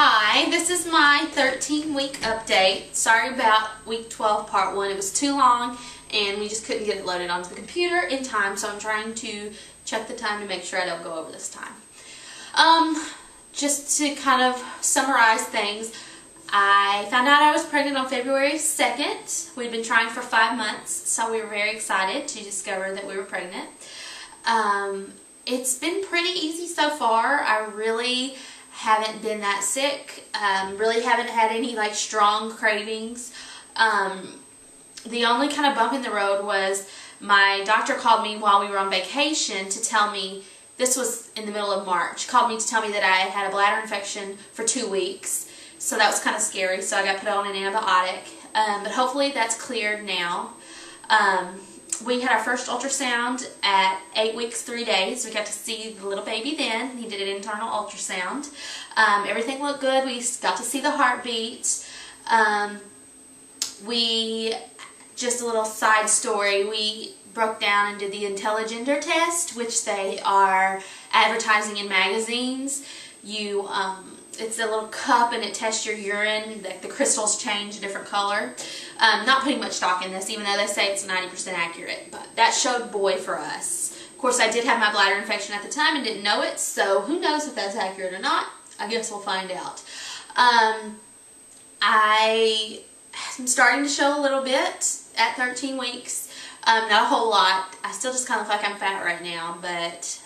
Hi, this is my 13-week update. Sorry about week 12 part 1. It was too long and we just couldn't get it loaded onto the computer in time, so I'm trying to check the time to make sure I don't go over this time. Just to kind of summarize things, I found out I was pregnant on February 2nd. We'd been trying for 5 months, so we were very excited to discover that we were pregnant. It's been pretty easy so far. I really haven't been that sick. Really haven't had any like strong cravings. The only kind of bump in the road was my doctor called me while we were on vacation to tell me, this was in the middle of March, called me to tell me that I had a bladder infection for 2 weeks. So that was kind of scary, so I got put on an antibiotic. But hopefully that's cleared now. We had our first ultrasound at 8 weeks, 3 days. We got to see the little baby then. He did an internal ultrasound. Everything looked good. We got to see the heartbeat. Just a little side story, we broke down and did the IntelliGender test, which they are advertising in magazines. It's a little cup and it tests your urine. The crystals change a different color. Not putting much stock in this, even though they say it's 90% accurate. But that showed boy for us. Of course, I did have my bladder infection at the time and didn't know it, so who knows if that's accurate or not. I guess we'll find out. I am starting to show a little bit at 13 weeks. Not a whole lot. I still just kind of feel like I'm fat right now, but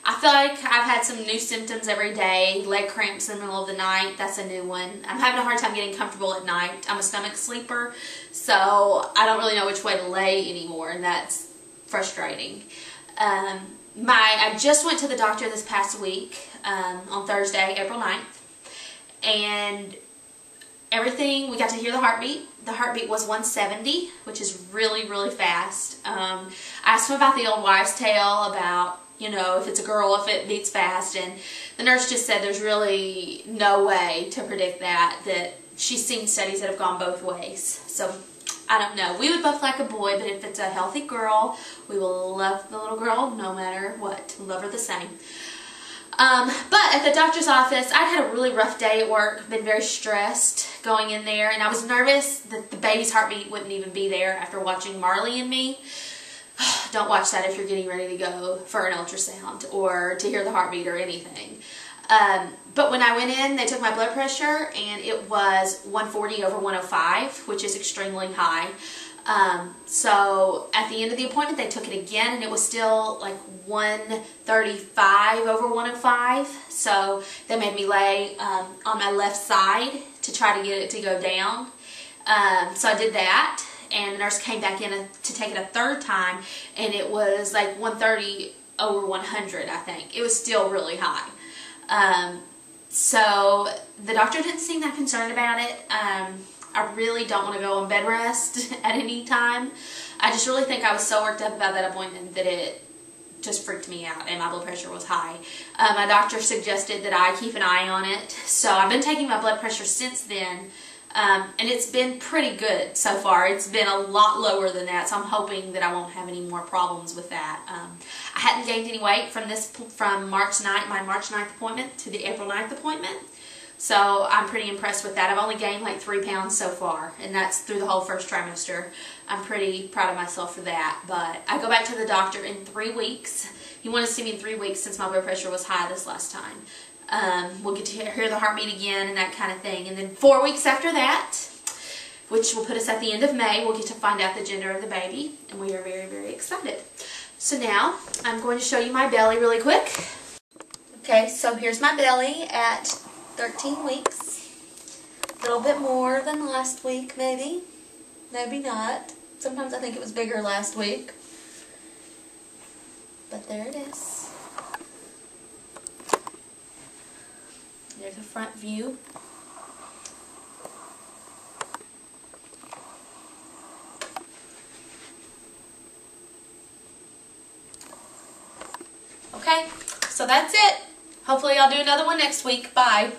I feel like I've had some new symptoms every day. Leg cramps in the middle of the night, that's a new one. I'm having a hard time getting comfortable at night. I'm a stomach sleeper, so I don't really know which way to lay anymore, and that's frustrating. I just went to the doctor this past week, on Thursday, April 9th, and everything, we got to hear the heartbeat. The heartbeat was 170, which is really, really fast. I asked him about the old wives' tale about, you know, if it's a girl, if it beats fast, and the nurse just said there's really no way to predict that she's seen studies that have gone both ways. So, I don't know. We would both like a boy, but if it's a healthy girl, we will love the little girl no matter what. Love her the same. But at the doctor's office, I'd had a really rough day at work, been very stressed going in there, and I was nervous that the baby's heartbeat wouldn't even be there after watching Marley and Me. Don't watch that if you're getting ready to go for an ultrasound or to hear the heartbeat or anything. But when I went in, they took my blood pressure and it was 140/105, which is extremely high. So at the end of the appointment, they took it again and it was still like 135/105. So they made me lay on my left side to try to get it to go down. So I did that. And the nurse came back in to take it a third time, and it was like 130/100, I think. It was still really high. So the doctor didn't seem that concerned about it. I really don't want to go on bed rest at any time. I just really think I was so worked up about that appointment that it just freaked me out, and my blood pressure was high. My doctor suggested that I keep an eye on it, so I've been taking my blood pressure since then. And it's been pretty good so far. It's been a lot lower than that, so I'm hoping that I won't have any more problems with that. I hadn't gained any weight from March 9th, my March 9th appointment to the April 9th appointment. So I'm pretty impressed with that. I've only gained like 3 pounds so far, and that's through the whole first trimester. I'm pretty proud of myself for that. But I go back to the doctor in 3 weeks. He wanted to see me in 3 weeks since my blood pressure was high this last time. We'll get to hear the heartbeat again and that kind of thing. And then 4 weeks after that, which will put us at the end of May, we'll get to find out the gender of the baby. And we are very, very excited. So now, I'm going to show you my belly really quick. Okay, so here's my belly at 13 weeks. A little bit more than last week, maybe. Maybe not. Sometimes I think it was bigger last week. But there it is. There's a front view. Okay, so that's it. Hopefully I'll do another one next week. Bye.